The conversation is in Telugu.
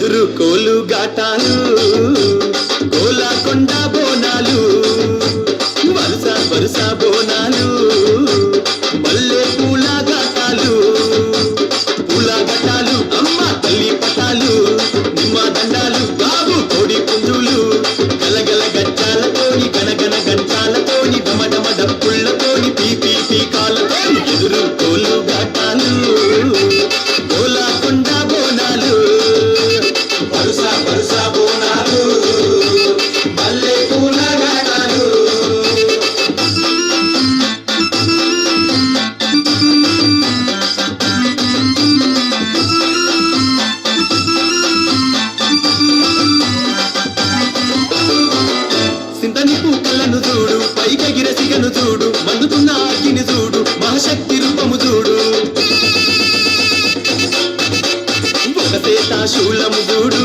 ఎదురు కోలు గాటాలు కోలాకొండ బోనాలు వరుస వరుస బోనాలు మల్లె పూల గాటాలు పూల గట్టాలు అమ్మ తల్లి పటాలు నిమ్మ దండాలు బాబు కోడి పుంజులు గలగల గచ్చాలతోని గనగన గంచాలతోని డమడమ డప్పుళ్లతోని పీపీ పీకాలతోని ఎదురు కోలు గాటాలు కోలాకొండ బోనాలు వరుస వరుస బోనాలు మల్లె పూల గాటాలు సింతని పూకలను చూడు పైకెగిర సిగను చూడు మందుతున్న అగ్గిని చూడు మహాశక్తి రూపము చూడు ఒక శూలము చూడు